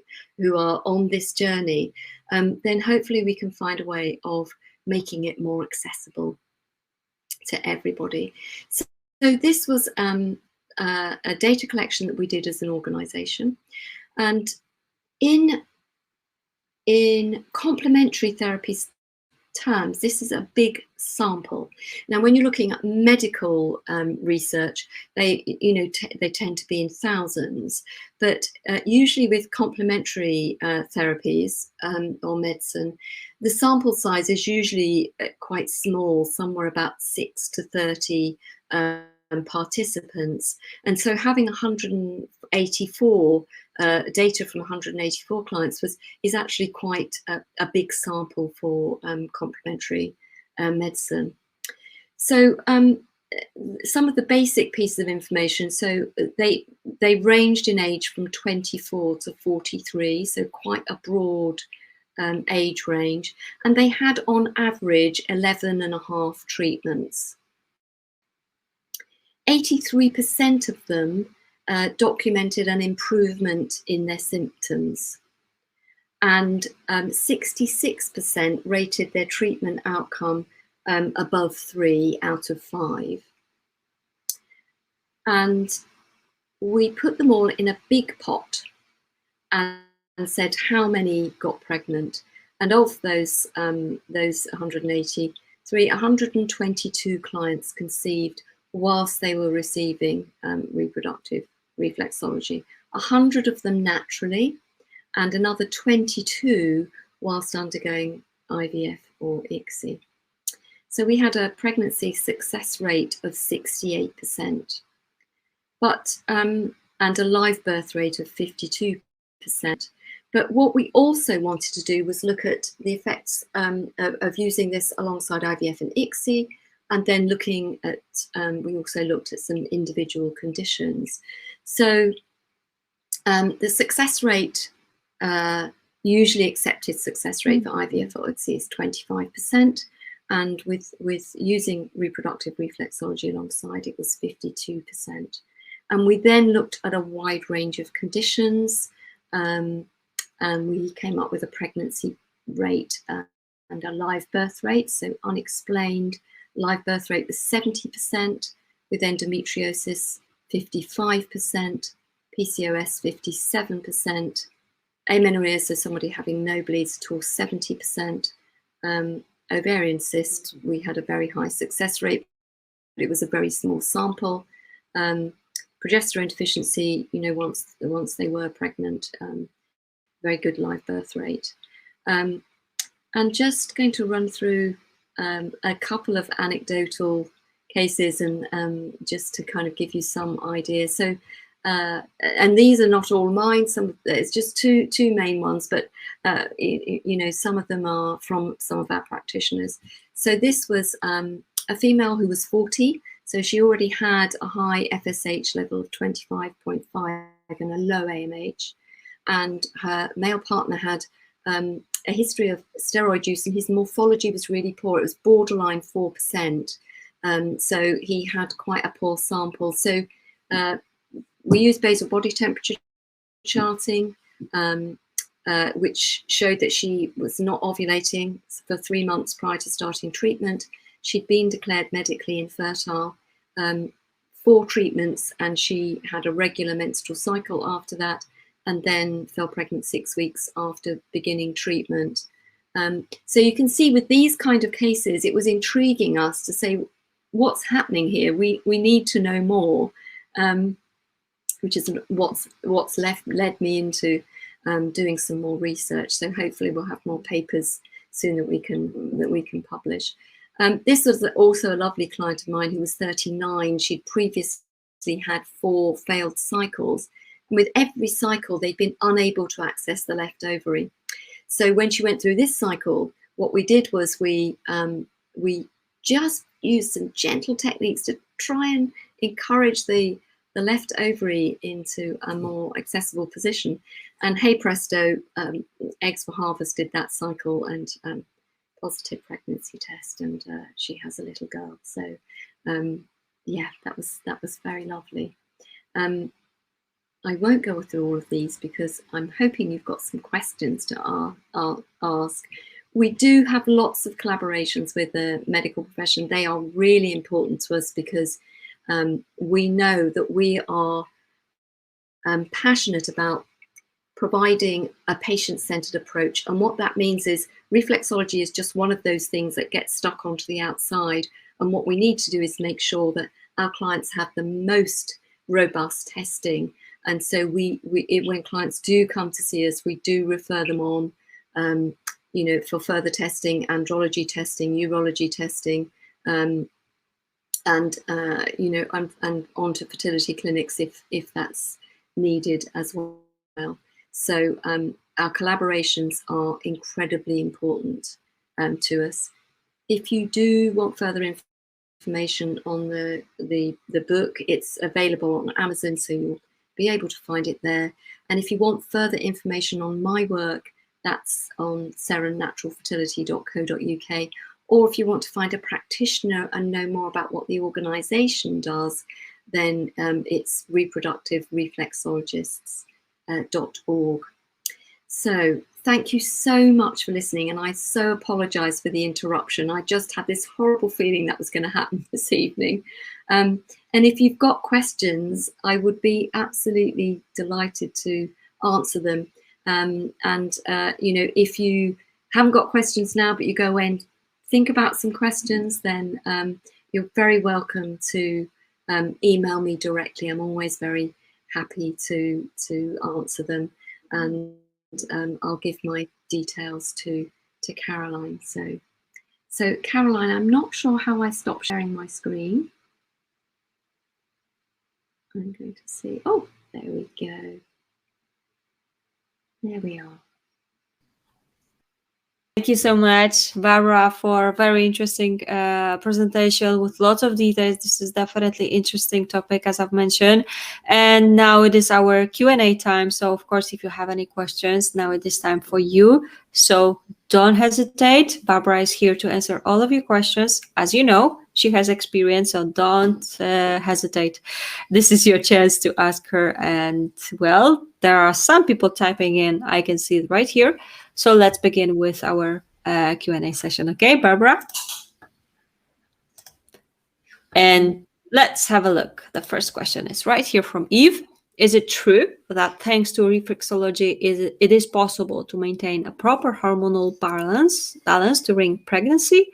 are on this journey, then hopefully we can find a way of making it more accessible to everybody. So this was a data collection that we did as an organisation, and in complementary therapies terms, this is a big sample. Now, when you're looking at medical research, they tend to be in thousands, but usually with complementary therapies or medicine, the sample size is usually quite small, somewhere about 6 to 30 participants. And so having 184 data from 184 clients is actually quite a big sample for complementary medicine. So some of the basic pieces of information, so they ranged in age from 24 to 43, so quite a broad age range, and they had on average 11.5 treatments. 83% of them documented an improvement in their symptoms, and 66% rated their treatment outcome above 3 out of 5. And we put them all in a big pot and said how many got pregnant. And of those 183, 122 clients conceived whilst they were receiving reproductive reflexology. 100 of them naturally, and another 22 whilst undergoing IVF or ICSI. So we had a pregnancy success rate of 68%, but and a live birth rate of 52%. But what we also wanted to do was look at the effects of using this alongside IVF and ICSI, and then looking at, we also looked at some individual conditions. So the success rate, usually accepted success rate for IVF or ICSI is 25. And with using reproductive reflexology alongside, it was 52%. And we then looked at a wide range of conditions, and we came up with a pregnancy rate and a live birth rate. So unexplained live birth rate was 70%, with endometriosis 55%, PCOS 57%, amenorrhea, so somebody having no bleeds at all, 70%. Ovarian cyst, we had a very high success rate, but it was a very small sample. Progesterone deficiency, you know, once they were pregnant, very good live birth rate. I'm just going to run through a couple of anecdotal cases and just to kind of give you some idea. So, and these are not all mine. It's just two main ones, but you know, some of them are from some of our practitioners. So this was a female who was 40. So she already had a high FSH level of 25.5 and a low AMH. And her male partner had a history of steroid use, and his morphology was really poor. It was borderline 4%. So he had quite a poor sample. So we used basal body temperature charting, which showed that she was not ovulating for 3 months prior to starting treatment. She'd been declared medically infertile, 4 treatments, and she had a regular menstrual cycle after that, and then fell pregnant 6 weeks after beginning treatment. So you can see with these kind of cases, it was intriguing us to say, what's happening here? We need to know more, which is what's led me into doing some more research. So hopefully we'll have more papers soon that we can publish. This was also a lovely client of mine who was 39. She'd previously had 4 failed cycles. And with every cycle, they'd been unable to access the left ovary. So when she went through this cycle, what we did was we just used some gentle techniques to try and encourage the left ovary into a more accessible position. And hey presto, eggs were harvested that cycle, and positive pregnancy test, and she has a little girl. So yeah, that was very lovely. I won't go through all of these because I'm hoping you've got some questions to ask. We do have lots of collaborations with the medical profession. They are really important to us because we know that we are passionate about providing a patient-centered approach. And what that means is reflexology is just one of those things that gets stuck onto the outside. And what we need to do is make sure that our clients have the most robust testing. And so when clients do come to see us, we do refer them on, you know, for further testing, andrology testing, urology testing, and you know, and onto fertility clinics if that's needed as well. So our collaborations are incredibly important to us. If you do want further information on the book, it's available on Amazon, so you'll be able to find it there. And if you want further information on my work, that's on serennaturalfertility.co.uk. Or if you want to find a practitioner and know more about what the organisation does, then it's reproductivereflexologists.org. So thank you so much for listening, and I so apologise for the interruption. I just had this horrible feeling that was going to happen this evening. And if you've got questions, I would be absolutely delighted to answer them. You know, if you haven't got questions now, but you go away and think about some questions, then you're very welcome to email me directly. I'm always very happy to answer them, and I'll give my details to Caroline. So Caroline, I'm not sure how I stop sharing my screen. I'm going to see. Oh, there we go. There we are. Thank you so much, Barbara, for a very interesting presentation with lots of details. This is definitely interesting topic, as I've mentioned. And now it is our Q&A time. So, of course, if you have any questions, now it is time for you. So don't hesitate. Barbara is here to answer all of your questions. As you know, she has experience, so don't hesitate. This is your chance to ask her. And, well, there are some people typing in. I can see it right here. So let's begin with our Q&A session. Okay, Barbara? And let's have a look. The first question is right here from Eve. Is it true that thanks to reflexology, it is possible to maintain a proper hormonal balance during pregnancy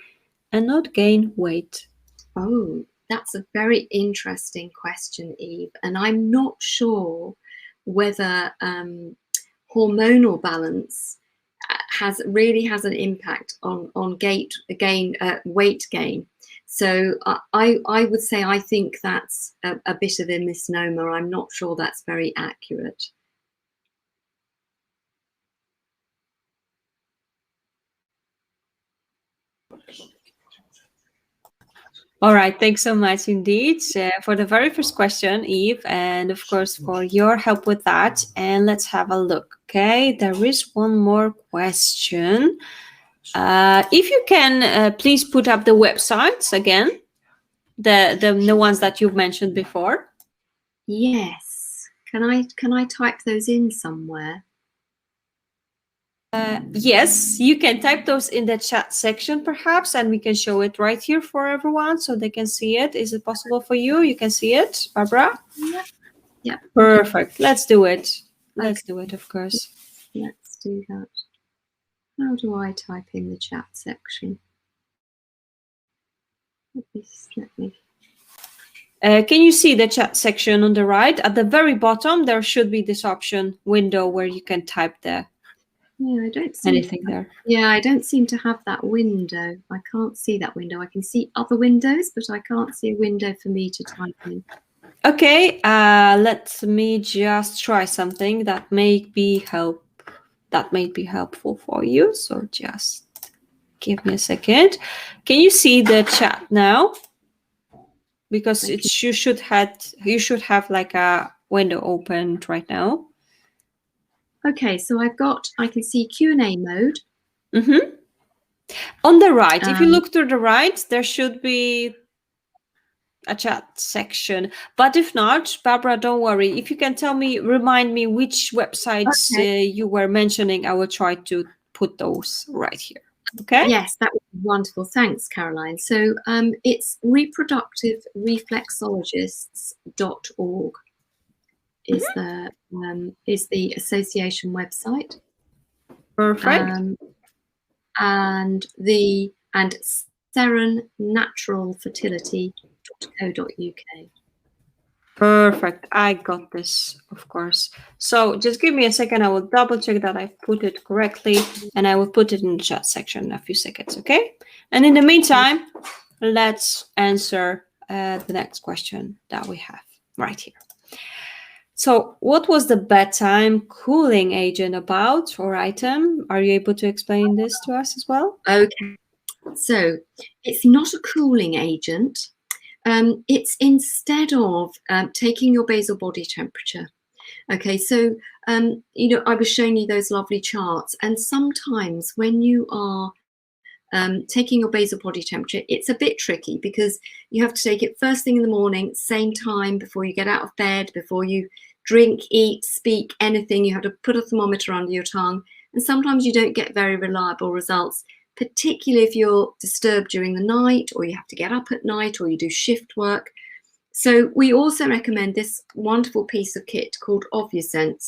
and not gain weight? Oh, that's a very interesting question, Eve. And I'm not sure whether hormonal balance really has an impact on weight gain. So I would say I think that's a bit of a misnomer. I'm not sure that's very accurate. All right, thanks so much indeed for the very first question, Eve, and of course for your help with that. And let's have a look. Okay, there is one more question. If you can, please put up the websites again, the ones that you've mentioned before. Yes. Can I type those in somewhere? Yes, you can type those in the chat section perhaps, and we can show it right here for everyone so they can see it. Is it possible for you? You can see it, Barbara? Yeah. Yeah. Perfect. Let's do it. Let's do it, of course. Let's do that. How do I type in the chat section? Let me. Can you see the chat section on the right? At the very bottom, there should be this option window where you can type there. Yeah, I don't see anything there. Yeah, I don't seem to have that window. I can't see that window. I can see other windows, but I can't see a window for me to type in. Okay, let me just try something that may be helpful for you. So just give me a second. Can you see the chat now? Because you should have like a window opened right now. Okay, so I can see Q&A mode. Mm-hmm. On the right, if you look to the right, there should be a chat section. But if not, Barbara, don't worry. If you can remind me which websites you were mentioning, I will try to put those right here. Okay? Yes, that would be wonderful. Thanks, Caroline. So it's reproductivereflexologists.org is the association website. Perfect. And Seren Natural Fertility.co.uk. Perfect. I got this, of course. So just give me a second. I will double check that I put it correctly, and I will put it in the chat section in a few seconds, okay? And in the meantime, let's answer the next question that we have right here. So what was the bedtime cooling agent about or item? Are you able to explain this to us as well? Okay. So it's not a cooling agent. It's instead of taking your basal body temperature. Okay, so I was showing you those lovely charts, and sometimes when you are taking your basal body temperature, it's a bit tricky because you have to take it first thing in the morning, same time, before you get out of bed, before you drink, eat, speak, anything. You have to put a thermometer under your tongue, and sometimes you don't get very reliable results, particularly if you're disturbed during the night, or you have to get up at night, or you do shift work. So we also recommend this wonderful piece of kit called OvuSense.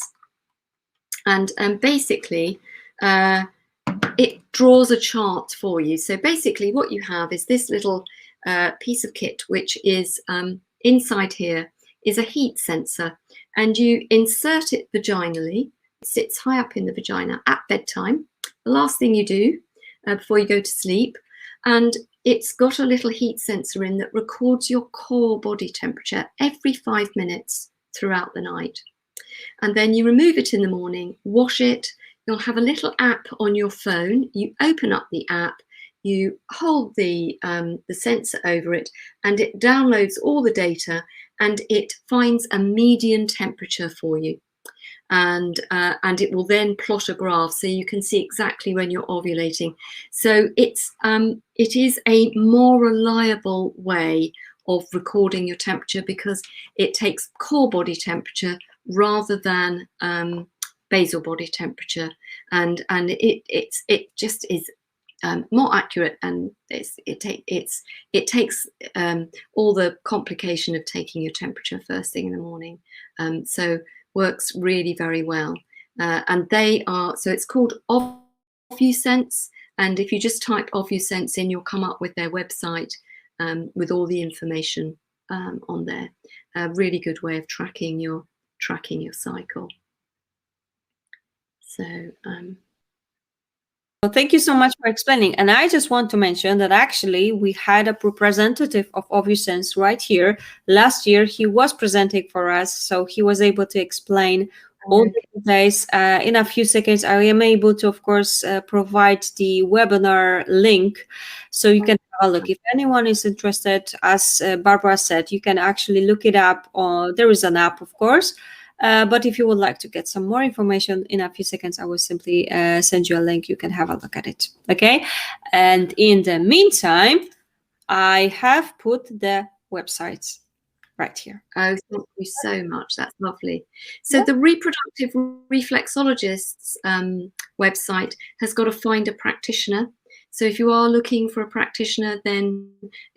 And basically, it draws a chart for you. So basically what you have is this little piece of kit, which is inside here is a heat sensor. And you insert it vaginally. It sits high up in the vagina at bedtime. The last thing you do before you go to sleep, and it's got a little heat sensor in that records your core body temperature every 5 minutes throughout the night. And then you remove it in the morning, wash it. You'll have a little app on your phone. You open up the app, you hold the sensor over it, and it downloads all the data, and it finds a median temperature for you. And it will then plot a graph so you can see exactly when you're ovulating. So it is a more reliable way of recording your temperature because it takes core body temperature rather than basal body temperature, and it just is more accurate, and it takes all the complication of taking your temperature first thing in the morning. So works really very well. And so it's called OvuSense. And if you just type OvuSense in, you'll come up with their website with all the information on there. A really good way of tracking your cycle. So well, thank you so much for explaining. And I just want to mention that actually we had a representative of OvuSense right here. Last year, he was presenting for us, so he was able to explain all the details. In a few seconds, I am able to, of course, provide the webinar link, so you can have a look. If anyone is interested, as Barbara said, you can actually look it up. There is an app, of course. But if you would like to get some more information, in a few seconds, I will simply send you a link. You can have a look at it. Okay. And in the meantime, I have put the websites right here. Oh, thank you so much. That's lovely. So the Reproductive Reflexologists website has got a find a practitioner. So if you are looking for a practitioner, then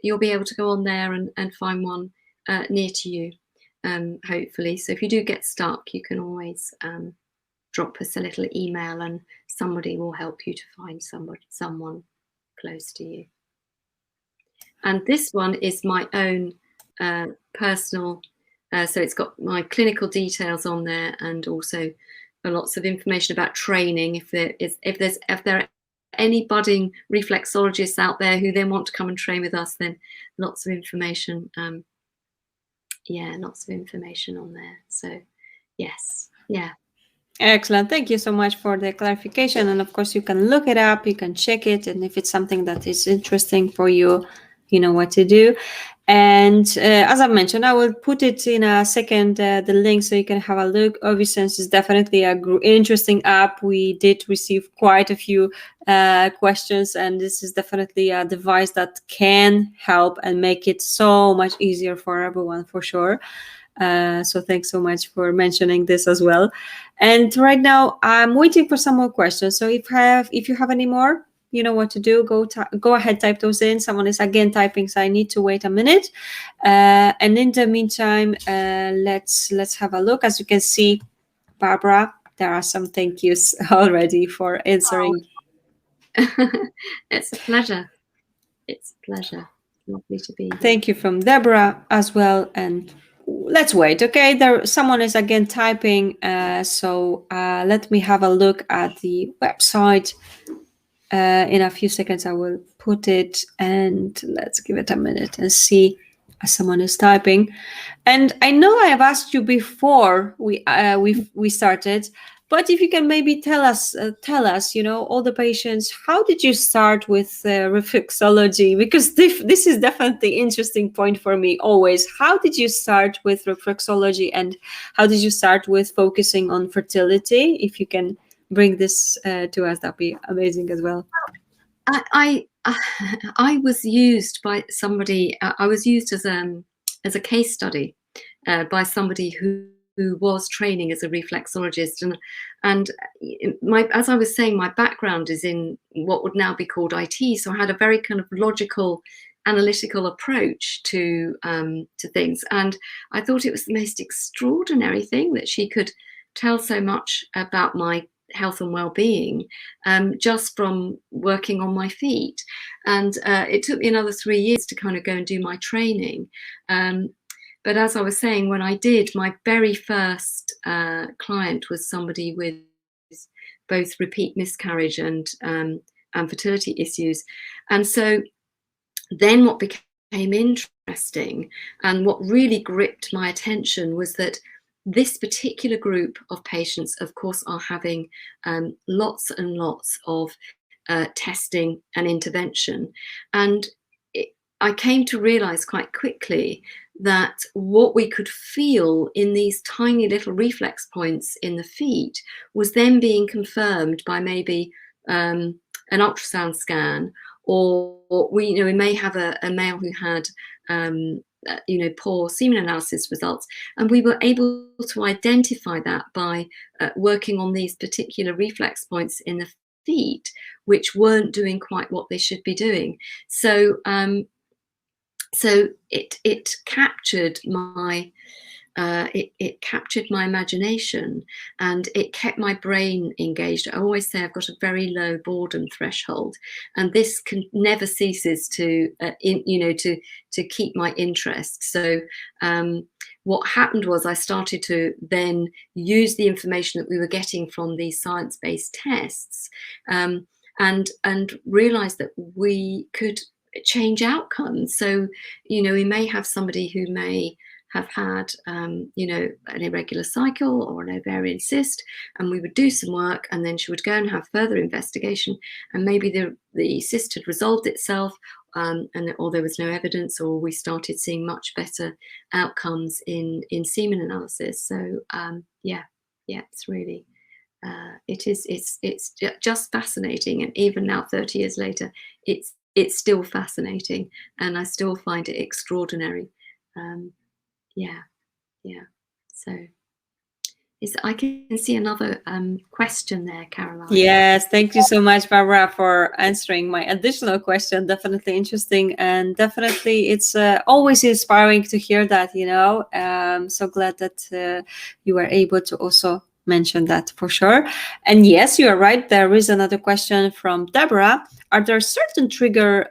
you'll be able to go on there and find one near to you. Hopefully. So if you do get stuck, you can always drop us a little email and somebody will help you to find someone close to you. And this one is my own personal, so it's got my clinical details on there, and also lots of information about training. If there are any budding reflexologists out there who then want to come and train with us, then lots of information. Lots of information on there. So yes, yeah. Excellent. Thank you so much for the clarification. And of course, you can look it up, you can check it. And if it's something that is interesting for you, you know what to do. And as I mentioned, I will put it in a second, the link, so you can have a look. OvuSense is definitely an interesting app. We did receive quite a few questions, and this is definitely a device that can help and make it so much easier for everyone, for sure. So thanks so much for mentioning this as well. And right now, I'm waiting for some more questions. So if you have any more, you know what to do. Go ahead, type those in. Someone is again typing, so I need to wait a minute. And in the meantime, let's have a look. As you can see, Barbara, there are some thank yous already for answering. Oh. It's a pleasure. It's a pleasure. Lovely to be here. Thank you from Deborah as well. And let's wait. Okay, someone is again typing. So let me have a look at the website. In a few seconds, I will put it, and let's give it a minute and see as someone is typing. And I know I have asked you before we started, but if you can maybe tell us, you know, all the patients, how did you start with reflexology? Because this is definitely an interesting point for me always. How did you start with reflexology, and how did you start with focusing on fertility? If you can bring this to us, that'd be amazing as well. I was used by somebody. I was used as a case study by somebody who was training as a reflexologist, and as I was saying, my background is in what would now be called IT. So I had a very kind of logical, analytical approach to things, and I thought it was the most extraordinary thing that she could tell so much about my health and well-being just from working on my feet. And it took me another 3 years to kind of go and do my training. But as I was saying, when I did, my very first client was somebody with both repeat miscarriage and fertility issues. And so then what became interesting and what really gripped my attention was that this particular group of patients, of course, are having lots and lots of testing and intervention. And I came to realize quite quickly that what we could feel in these tiny little reflex points in the feet was then being confirmed by maybe an ultrasound scan, or we may have a male who had poor semen analysis results, and we were able to identify that by working on these particular reflex points in the feet, which weren't doing quite what they should be doing. So so it captured my it captured my imagination, and it kept my brain engaged. I always say I've got a very low boredom threshold, and this never ceases to to keep my interest. So what happened was I started to then use the information that we were getting from these science-based tests, and realized that we could change outcomes. So we may have somebody who may have had an irregular cycle or an ovarian cyst, and we would do some work, and then she would go and have further investigation, and maybe the cyst had resolved itself, or there was no evidence, or we started seeing much better outcomes in semen analysis. So it's really it's just fascinating, and even now 30 years later it's still fascinating, and I still find it extraordinary. So I can see another question there, Caroline. Yes, thank you so much, Barbara, for answering my additional question. Definitely interesting, and definitely it's always inspiring to hear that, so glad that you were able to also mention that for sure. And yes, you are right, there is another question from Deborah. Are there certain trigger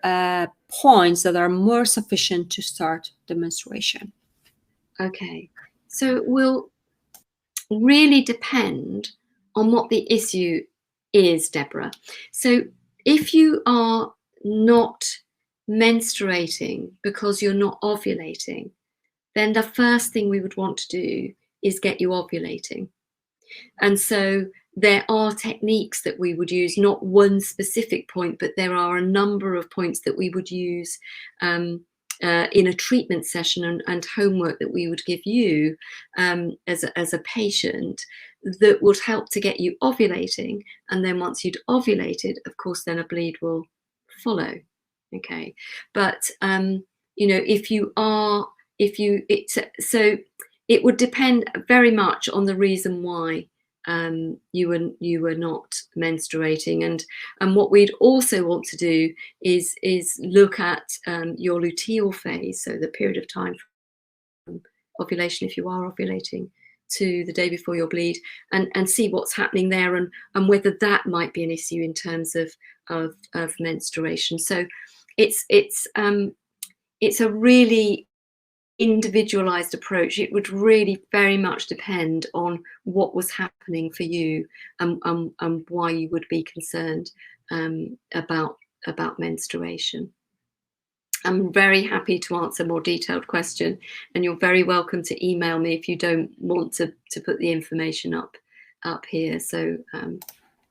points that are more sufficient to start the menstruation? Okay, so it will really depend on what the issue is, Deborah. So if you are not menstruating because you're not ovulating, then the first thing we would want to do is get you ovulating. And so there are techniques that we would use, not one specific point, but there are a number of points that we would use in a treatment session and homework that we would give you as a patient that would help to get you ovulating. And then once you'd ovulated, of course, then a bleed will follow. Okay, but so it would depend very much on the reason why you were not menstruating, and what we'd also want to do is look at your luteal phase, so the period of time from ovulation, if you are ovulating, to the day before your bleed, and see what's happening there, and whether that might be an issue in terms of menstruation. So it's a really individualized approach. It would really very much depend on what was happening for you and why you would be concerned about menstruation. I'm very happy to answer a more detailed question, and you're very welcome to email me if you don't want to put the information up here. So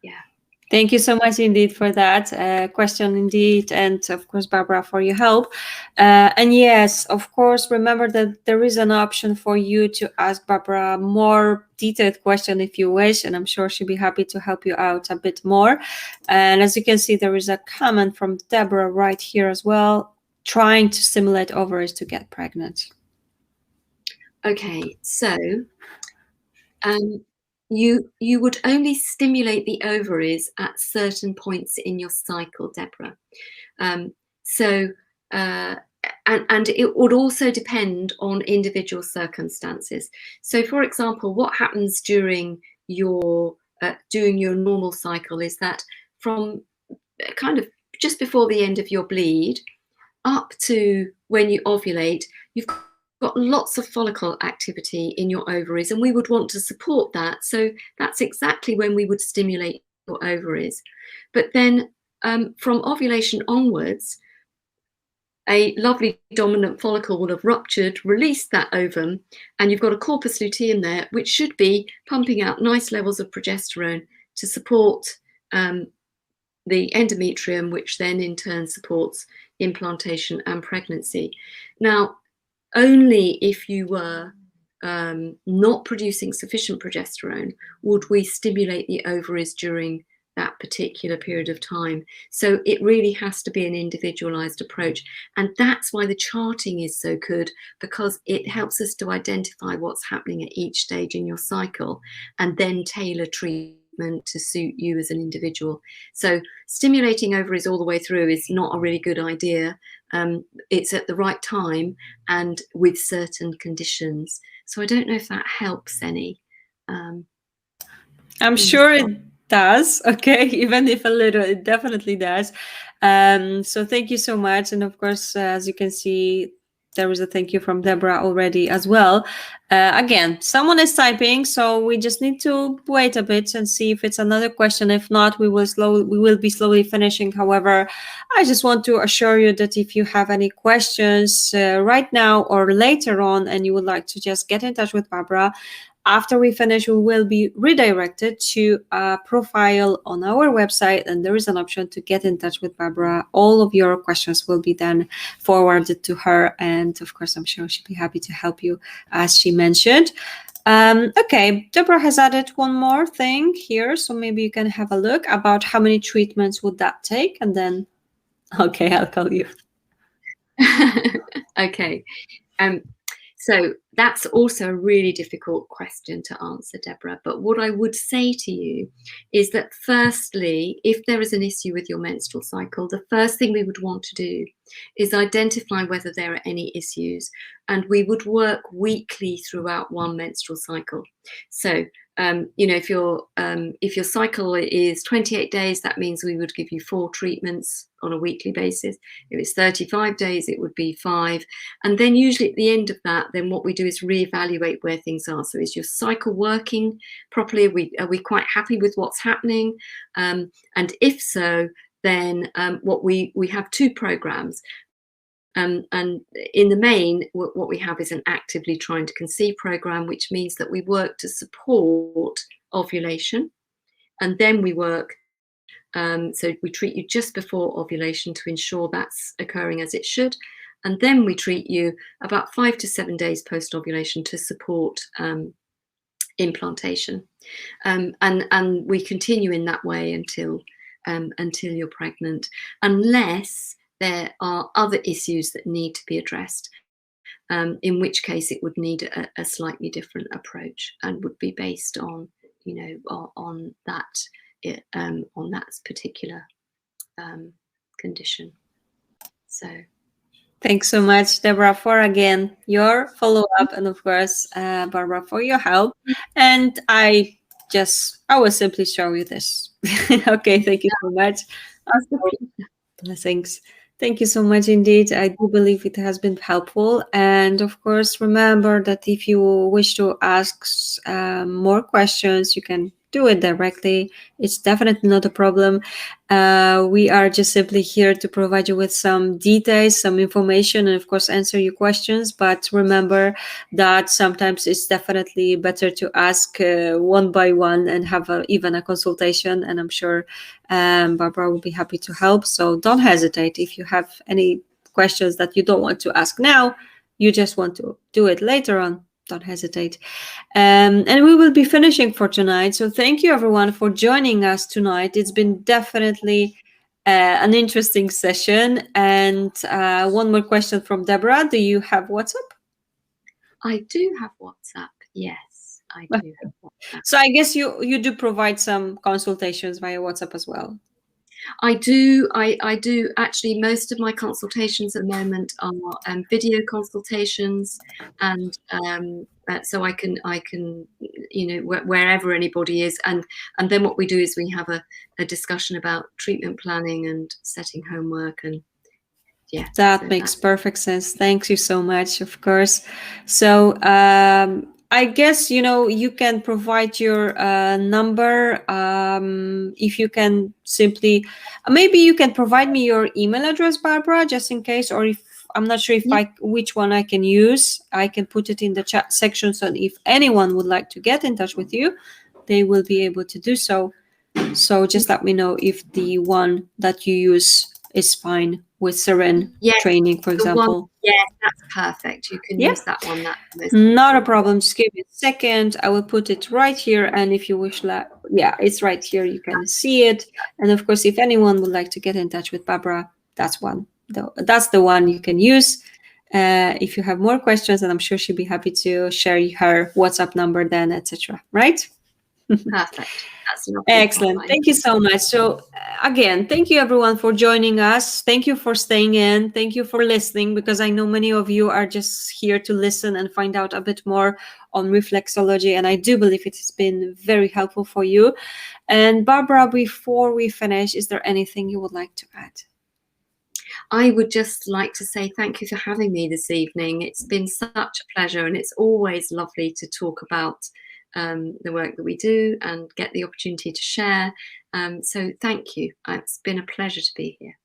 yeah. Thank you so much indeed for that question indeed, and of course, Barbara, for your help. And yes, of course, remember that there is an option for you to ask Barbara a more detailed question if you wish, and I'm sure she'll be happy to help you out a bit more. And as you can see, there is a comment from Deborah right here as well, trying to stimulate ovaries to get pregnant. Okay, so you would only stimulate the ovaries at certain points in your cycle, Deborah. And it would also depend on individual circumstances. So, for example, what happens during your normal cycle is that from kind of just before the end of your bleed up to when you ovulate, you've got lots of follicle activity in your ovaries, and we would want to support that. So that's exactly when we would stimulate your ovaries. But then from ovulation onwards, a lovely dominant follicle will have ruptured, released that ovum, and you've got a corpus luteum there, which should be pumping out nice levels of progesterone to support the endometrium, which then in turn supports implantation and pregnancy. Now, only if you were not producing sufficient progesterone would we stimulate the ovaries during that particular period of time. So it really has to be an individualized approach. And that's why the charting is so good, because it helps us to identify what's happening at each stage in your cycle and then tailor treatment treatment to suit you as an individual. So stimulating ovaries all the way through is not a really good idea. It's at the right time and with certain conditions. So I don't know if that helps any. I'm sure it does. Okay, even if a little, it definitely does. So thank you so much. And of course, as you can see, there is a thank you from Deborah already as well. Again, someone is typing, so we just need to wait a bit and see if it's another question. If not, we will be slowly finishing. However, I just want to assure you that if you have any questions right now or later on, and you would like to just get in touch with Barbara, after we finish, we will be redirected to a profile on our website, and there is an option to get in touch with Barbara. All of your questions will be then forwarded to her, and of course, I'm sure she'll be happy to help you, as she mentioned. Okay, Deborah has added one more thing here, so maybe you can have a look about how many treatments would that take, and then, okay, I'll call you. Okay. So that's also a really difficult question to answer, Deborah. But what I would say to you is that firstly, if there is an issue with your menstrual cycle, the first thing we would want to do is identify whether there are any issues. And we would work weekly throughout one menstrual cycle. So if your cycle is 28 days, that means we would give you 4 treatments on a weekly basis. If it's 35 days, it would be 5. And then usually at the end of that, then what we do is reevaluate where things are. So is your cycle working properly? Are we quite happy with what's happening? And if so, then what we have 2 programs. And in the main, what we have is an actively trying to conceive program, which means that we work to support ovulation. And then we work, so we treat you just before ovulation to ensure that's occurring as it should. And then we treat you about 5 to 7 days post-ovulation to support implantation. And we continue in that way until you're pregnant, unless there are other issues that need to be addressed, in which case it would need a slightly different approach and would be based on, on that particular condition. So. Thanks so much, Deborah, for again your follow-up, and of course, Barbara, for your help. And I will simply show you this. Okay, thank you so much. Blessings. Thank you so much indeed. I do believe it has been helpful. And of course, remember that if you wish to ask more questions, you can do it directly. It's definitely not a problem. We are just simply here to provide you with some details, some information, and of course answer your questions. But remember that sometimes it's definitely better to ask one by one and have even a consultation. And I'm sure Barbara will be happy to help. So don't hesitate. If you have any questions that you don't want to ask now, you just want to do it later on, don't hesitate. And we will be finishing for tonight. So thank you everyone for joining us tonight. It's been definitely an interesting session. And one more question from Deborah. Do you have WhatsApp? I do have WhatsApp. Yes, I do have WhatsApp. So I guess you do provide some consultations via WhatsApp as well. I do. I do. Actually, most of my consultations at the moment are video consultations, and so I can wherever anybody is, and then what we do is we have a discussion about treatment planning and setting homework, and yeah, that makes perfect sense. Thank you so much. Of course. So I guess, you can provide your number. If you can simply, maybe you can provide me your email address, Barbara, just in case, or if I'm not sure which one I can use, I can put it in the chat section. So if anyone would like to get in touch with you, they will be able to do so. So just let me know if the one that you use is fine with Seren training, for example. Yes, that's perfect. You can use that one. Not a problem. Just give me a second. I will put it right here. And if you wish, it's right here. You can see it. And of course, if anyone would like to get in touch with Barbara, that's the one you can use. If you have more questions, and I'm sure she'll be happy to share her WhatsApp number then, etc. Right? Perfect. That's lovely. Excellent. Caroline. Thank you so much. So again, thank you everyone for joining us. Thank you for staying in. Thank you for listening, because I know many of you are just here to listen and find out a bit more on reflexology. And I do believe it has been very helpful for you. And Barbara, before we finish, is there anything you would like to add? I would just like to say thank you for having me this evening. It's been such a pleasure, and it's always lovely to talk about the work that we do and get the opportunity to share. So thank you. It's been a pleasure to be here.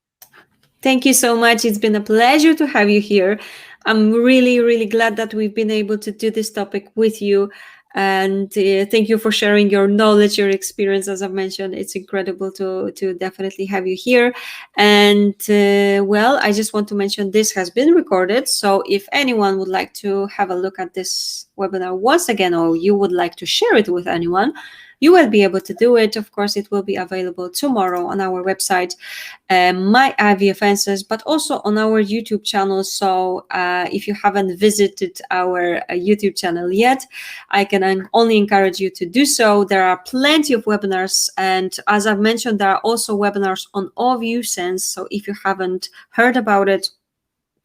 Thank you so much. It's been a pleasure to have you here. I'm really, really glad that we've been able to do this topic with you. And thank you for sharing your knowledge, your experience. As I've mentioned, it's incredible to definitely have you here. And well, I just want to mention this has been recorded. So if anyone would like to have a look at this webinar once again, or you would like to share it with anyone, you will be able to do it. Of course, it will be available tomorrow on our website, My IVF Answers, but also on our YouTube channel. So if you haven't visited our YouTube channel yet, I can only encourage you to do so. There are plenty of webinars. And as I've mentioned, there are also webinars on OvuSense. So if you haven't heard about it,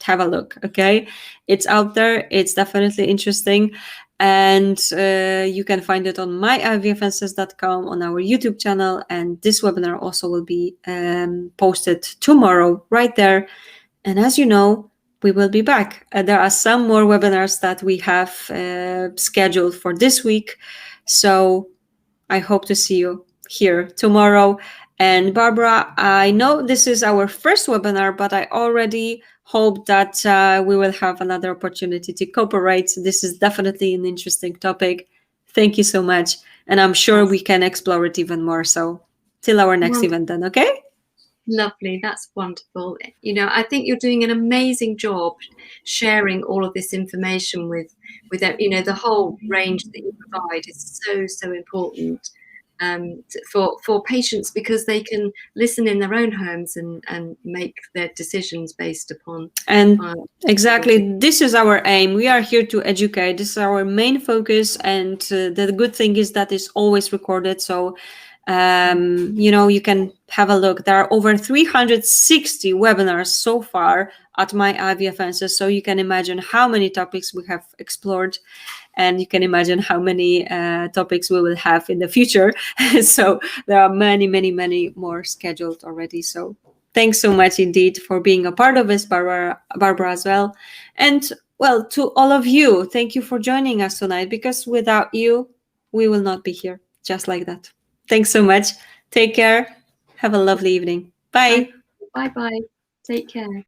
have a look, okay? It's out there. It's definitely interesting. And you can find it on myivfanswers.com, on our YouTube channel. And this webinar also will be posted tomorrow right there. And as you know, we will be back. There are some more webinars that we have scheduled for this week. So I hope to see you here tomorrow. And Barbara, I know this is our first webinar, but I already hope that we will have another opportunity to cooperate. This is definitely an interesting topic. Thank you so much. And I'm sure we can explore it even more. So till our next event then, okay? Lovely. That's wonderful. You know, I think you're doing an amazing job sharing all of this information with you know, the whole range that you provide is so important for patients, because they can listen in their own homes and make their decisions based upon. And exactly, this is our aim. We are here to educate. This is our main focus. And the good thing is that it's always recorded. So you know, you can have a look. There are over 360 webinars so far at My IVF Answers. So you can imagine how many topics we have explored, and you can imagine how many topics we will have in the future. So there are many more scheduled already. So thanks so much indeed for being a part of this, Barbara as well. And well, to all of you, thank you for joining us tonight, because without you, we will not be here, just like that. Thanks so much. Take care. Have a lovely evening. Bye. Bye-bye. Take care.